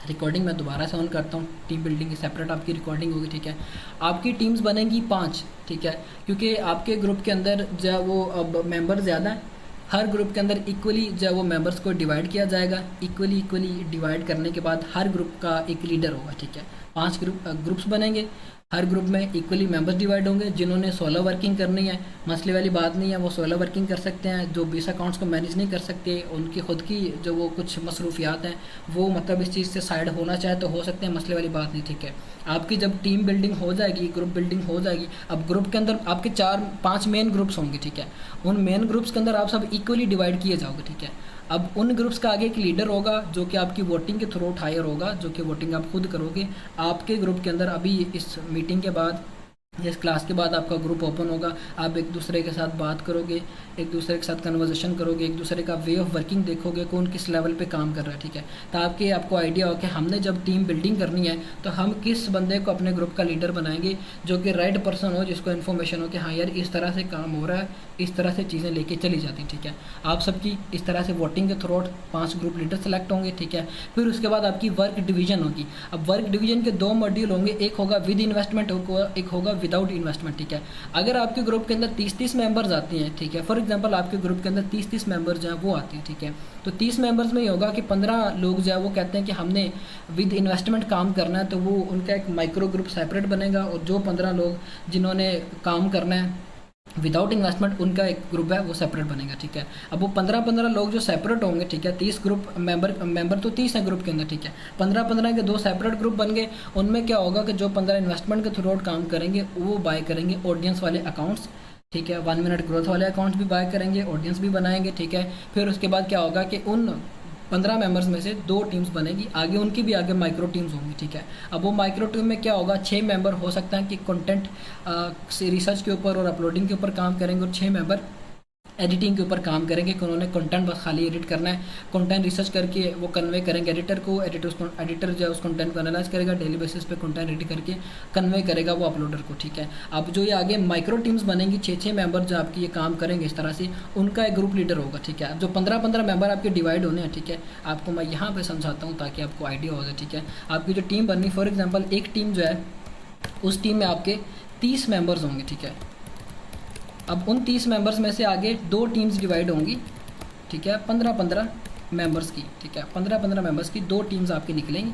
Recording मैं दोबारा से ऑन करता हूँ। टीम बिल्डिंग की सेपरेट आपकी रिकॉर्डिंग होगी, ठीक है। आपकी टीम्स बनेंगी 5, ठीक है, क्योंकि आपके ग्रुप के अंदर जो है वो अब मेंबर ज़्यादा हैं। हर ग्रुप के अंदर इक्वली जो है वो मेंबर्स को डिवाइड किया जाएगा। इक्वली डिवाइड करने के बाद हर ग्रुप का एक लीडर होगा, ठीक है। 5 ग्रुप्स बनेंगे। हर ग्रुप में इक्वली मेंबर्स डिवाइड होंगे। जिन्होंने सोलो वर्किंग करनी है, मसले वाली बात नहीं है, वो सोलो वर्किंग कर सकते हैं। जो 20 अकाउंट्स को मैनेज नहीं कर सकते, उनकी खुद की जो वो कुछ मसरूफियात हैं, वो मतलब इस चीज़ से साइड होना चाहे तो हो सकते हैं, मसले वाली बात नहीं, ठीक है। आपकी जब टीम बिल्डिंग हो जाएगी, ग्रुप बिल्डिंग हो जाएगी, अब ग्रुप के अंदर आपके 4-5 मेन ग्रुप्स होंगे, ठीक है। उन मेन ग्रुप्स के अंदर आप सब इक्वली डिवाइड किए जाओगे, ठीक है। अब उन ग्रुप्स का आगे एक लीडर होगा जो कि आपकी वोटिंग के थ्रू हायर होगा, जो कि वोटिंग आप खुद करोगे। आपके ग्रुप के अंदर अभी इस मीटिंग के बाद, इस क्लास के बाद आपका ग्रुप ओपन होगा। आप एक दूसरे के साथ बात करोगे, एक दूसरे के साथ कन्वर्सेशन करोगे, एक दूसरे का वे ऑफ वर्किंग देखोगे, कौन किस लेवल पे काम कर रहा है, ठीक है। ताकि आपको आइडिया हो कि हमने जब टीम बिल्डिंग करनी है तो हम किस बंदे को अपने ग्रुप का लीडर बनाएंगे, जो कि राइट पर्सन हो, जिसको इन्फॉर्मेशन हो कि हाँ यार इस तरह से काम हो रहा है, इस तरह से चीज़ें लेके चली जाती हैं, ठीक है। आप सबकी इस तरह से वोटिंग के थ्रू 5 ग्रुप लीडर सेलेक्ट होंगे, ठीक है। फिर उसके बाद आपकी वर्क डिवीजन होगी। अब वर्क डिवीजन के 2 मॉड्यूल होंगे, एक होगा विद इन्वेस्टमेंट, एक होगा विदाउट इन्वेस्टमेंट, ठीक है। अगर आपके ग्रुप के अंदर 30-30 मेंबर्स आती हैं, ठीक है, फॉर एग्जांपल आपके ग्रुप के अंदर 30-30 मेंबर्स जो हैं वो आती हैं, ठीक है। तो 30 मेंबर्स में ये होगा कि 15 लोग जो है वो कहते हैं कि हमने विद इन्वेस्टमेंट काम करना है, तो वो उनका एक माइक्रो ग्रुप सेपरेट बनेगा। और जो 15 लोग जिन्होंने काम करना है विदाउट इन्वेस्टमेंट, उनका एक ग्रुप है वो सेपरेट बनेगा, ठीक है। अब वो 15-15 लोग जो सेपरेट होंगे, ठीक है, 30 ग्रुप मेंबर तो 30 हैं ग्रुप के अंदर, ठीक है। 15-15 के 2 सेपरेट ग्रुप बन गए। उनमें क्या होगा कि जो 15 इन्वेस्टमेंट के थ्रू काम करेंगे वो बाय करेंगे ऑडियंस वाले अकाउंट्स, ठीक है। 1 मिनट ग्रोथ वाले अकाउंट्स भी बाय करेंगे, ऑडियंस भी बनाएंगे, ठीक है। फिर उसके बाद क्या होगा कि उन 15 मेंबर्स में से 2 टीम्स बनेगी, आगे उनकी भी आगे माइक्रो टीम्स होंगी, ठीक है। अब वो माइक्रो टीम में क्या होगा, 6 मेंबर हो सकता है कि कंटेंट से रिसर्च के ऊपर और अपलोडिंग के ऊपर काम करेंगे, और 6 मेंबर एडिटिंग के ऊपर काम करेंगे कि उन्होंने कंटेंट बस खाली एडिट करना है। कंटेंट रिसर्च करके वो कन्वे करेंगे एडिटर को, एडिटर जो है उस कंटेंट को एनालाइज करेगा, डेली बेसिस पे कंटेंट एडिट करके कन्वे करेगा वो अपलोडर को, ठीक है। अब जो ये आगे माइक्रो टीम्स बनेंगी, 6-6 मेंबर जो आपकी ये काम करेंगे इस तरह से, उनका एक ग्रुप लीडर होगा, ठीक है। जो 15-15 मेंबर आपके डिवाइड होने हैं, ठीक है, आपको मैं यहाँ पर समझाता हूँ ताकि आपको आइडिया हो जाए, ठीक है। आपकी जो टीम बननी, फॉर एग्जाम्पल एक टीम जो है उस टीम में आपके 30 मेंबर्स होंगे, ठीक है। अब उन 30 मेंबर्स में से आगे 2 टीम्स डिवाइड होंगी, ठीक है, 15-15 मेंबर्स की, ठीक है। 15-15 मेंबर्स की 2 टीम्स आपकी निकलेंगी,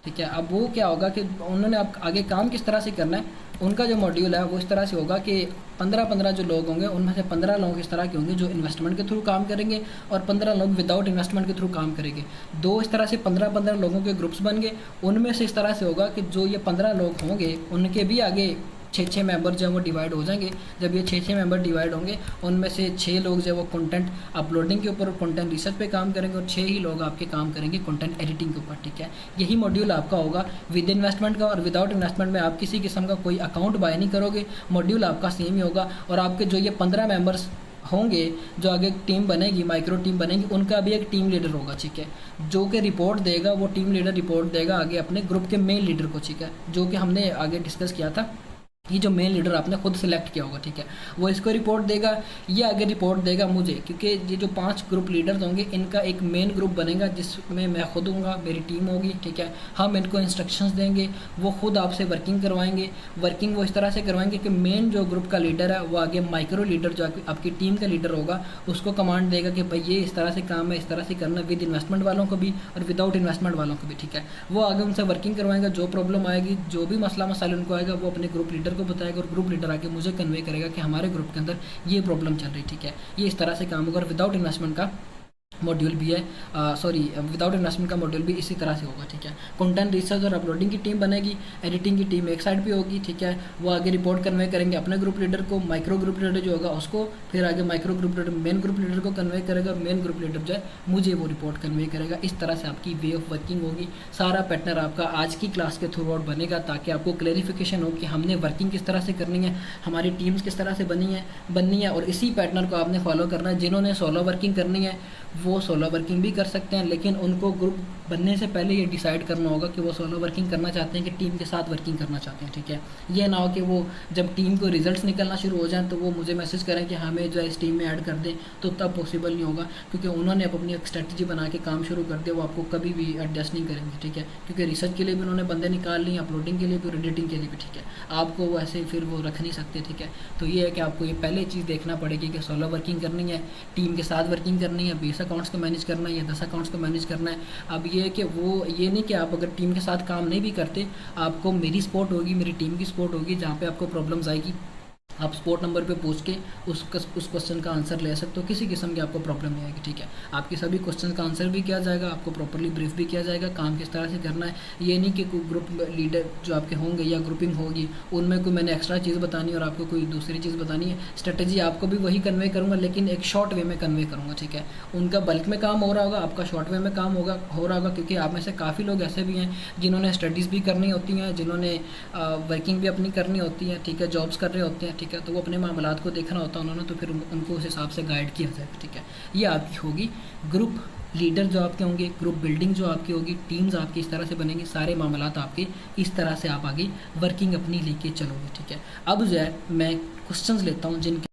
ठीक है। अब वो क्या होगा कि उन्होंने आप आगे काम किस तरह से करना है, उनका जो मॉड्यूल है वो इस तरह से होगा कि 15-15 जो लोग होंगे उनमें से 15 लोग इस तरह के होंगे जो इन्वेस्टमेंट के थ्रू काम करेंगे, और 15 लोग विदाउट इन्वेस्टमेंट के थ्रू काम करेंगे। 2 इस तरह से 15-15 लोगों के ग्रुप्स बन गए। उनमें से इस तरह से होगा कि जो ये 15 लोग होंगे उनके भी आगे 6-6 मेंबर जो है वो डिवाइड हो जाएंगे। जब ये 6-6 मेंबर डिवाइड होंगे, उनमें से 6 लोग जो है वो कंटेंट अपलोडिंग के ऊपर और कंटेंट रिसर्च पे काम करेंगे, और 6 ही लोग आपके काम करेंगे कंटेंट एडिटिंग के ऊपर, ठीक है। यही मॉड्यूल आपका होगा विद इन्वेस्टमेंट का। और विदाउट इन्वेस्टमेंट में आप किसी किस्म का कोई अकाउंट बाय नहीं करोगे, मॉड्यूल आपका सेम ही होगा। और आपके जो ये 15 मेंबर्स होंगे जो आगे टीम बनेगी, माइक्रो टीम बनेगी, उनका भी एक टीम लीडर होगा, ठीक है, जो कि रिपोर्ट देगा, वो टीम लीडर रिपोर्ट देगा आगे अपने ग्रुप के मेन लीडर को, ठीक है, जो कि हमने आगे डिस्कस किया था। ये जो मेन लीडर आपने खुद सिलेक्ट किया होगा, ठीक है, वो इसको रिपोर्ट देगा, ये आगे रिपोर्ट देगा मुझे, क्योंकि ये जो 5 ग्रुप लीडर्स होंगे इनका एक मेन ग्रुप बनेगा जिसमें मैं खुद हूँगा, मेरी टीम होगी, ठीक है। हम इनको इंस्ट्रक्शंस देंगे, वो खुद आपसे वर्किंग करवाएंगे। वर्किंग वो इस तरह से करवाएंगे कि मेन जो ग्रुप का लीडर है वो आगे माइक्रो लीडर जो आपकी टीम का लीडर होगा उसको कमांड देगा कि भाई ये इस तरह से काम है, इस तरह से करना, विद इन्वेस्टमेंट वालों को भी और विदाउट इन्वेस्टमेंट वालों को भी, ठीक है। वो आगे उनसे वर्किंग करवाएगा, जो प्रॉब्लम आएगी, जो भी मसला मसाइल उनको आएगा, वो अपने ग्रुप लीडर को बताएगा, और ग्रुप लीडर आके मुझे कन्वे करेगा कि हमारे ग्रुप के अंदर ये प्रॉब्लम चल रही, ठीक है। ये इस तरह से काम होगा। और विदाउट इन्वेस्टमेंट का मॉड्यूल भी है, विदाउट इन्वेस्टमेंट का मॉड्यूल भी इसी तरह से होगा, ठीक है। कंटेंट रिसर्च और अपलोडिंग की टीम बनेगी, एडिटिंग की टीम एक साइड पे होगी, ठीक है। वो आगे रिपोर्ट कन्वे करेंगे अपने ग्रुप लीडर को, माइक्रो ग्रुप लीडर जो होगा उसको, फिर आगे micro group leader main group leader को कन्वे करेगा, मेन ग्रुप लीडर जो है मुझे वो रिपोर्ट कन्वे करेगा। इस तरह से आपकी वे ऑफ वर्किंग होगी। सारा पैटर्न आपका आज की क्लास के थ्रू आउट बनेगा ताकि आपको क्लैरिफिकेशन हो कि हमने वर्किंग किस तरह से करनी है, हमारी टीम्स किस तरह से बननी है, और इसी पैटर्न को आपने फॉलो करना है। जिन्होंने सोलो वर्किंग करनी है वो सोलो वर्किंग भी कर सकते हैं, लेकिन उनको ग्रुप बनने से पहले ये डिसाइड करना होगा कि वो सोलो वर्किंग करना चाहते हैं कि टीम के साथ वर्किंग करना चाहते हैं, ठीक है। ये ना हो कि वो जब टीम को रिजल्ट्स निकलना शुरू हो जाए तो वो मुझे मैसेज करें कि हमें जो है इस टीम में ऐड कर दें, तो तब पॉसिबल नहीं होगा, क्योंकि उन्होंने अपनी एक स्ट्रेटजी बना के काम शुरू कर दिया, वो आपको कभी भी एडजस्ट नहीं करेंगे, ठीक है। क्योंकि रिसर्च के लिए भी उन्होंने बंदे निकाल लिए, अपलोडिंग के लिए भी और एडिटिंग के लिए भी, ठीक है। आपको वो ऐसे फिर वो रख नहीं सकते, ठीक है। तो ये है कि आपको ये पहले चीज़ देखना पड़ेगी कि सोलो वर्किंग करनी है, टीम के साथ वर्किंग करनी है, 20 अकाउंट्स को मैनेज करना है या 10 अकाउंट्स को मैनेज करना है। अब ये है कि वो ये नहीं कि आप अगर टीम के साथ काम नहीं भी करते, आपको मेरी सपोर्ट होगी, मेरी टीम की सपोर्ट होगी, जहाँ पे आपको प्रॉब्लम्स आएगी आप सपोर्ट नंबर पे पूछ के उस क्वेश्चन का आंसर ले सकते हो, किसी किस्म की आपको प्रॉब्लम नहीं आएगी, ठीक है। आपकी सभी क्वेश्चन का आंसर भी किया जाएगा, आपको प्रॉपर्ली ब्रीफ भी किया जाएगा काम किस तरह से करना है। ये नहीं कि कोई ग्रुप लीडर जो आपके होंगे या ग्रुपिंग होगी उनमें कोई मैंने एक्स्ट्रा चीज़ बतानी है और आपको कोई दूसरी चीज़ बतानी है। स्ट्रेटजी आपको भी वही कन्वे करूँगा, लेकिन एक शॉर्ट वे में कन्वे करूँगा, ठीक है। उनका बल्क में काम हो रहा होगा, आपका शॉर्ट वे में काम हो रहा होगा, क्योंकि आप में से काफ़ी लोग ऐसे भी हैं जिन्होंने स्टडीज़ भी करनी होती हैं, जिन्होंने वर्किंग भी अपनी करनी होती है, ठीक है, जॉब्स कर रहे होते हैं, ठीक है। तो वो अपने मामलात को देखना होता है उन्होंने, तो फिर उनको उस हिसाब से गाइड किया जाएगा, ठीक है। ये आपकी होगी ग्रुप लीडर जो आपके होंगे, ग्रुप बिल्डिंग जो आपकी होगी, टीम्स आपकी इस तरह से बनेंगी, सारे मामलात आपके इस तरह से आप आगे वर्किंग अपनी लेके चलोगे, ठीक है। अब जो है मैं क्वेश्चंस लेता हूँ जिनके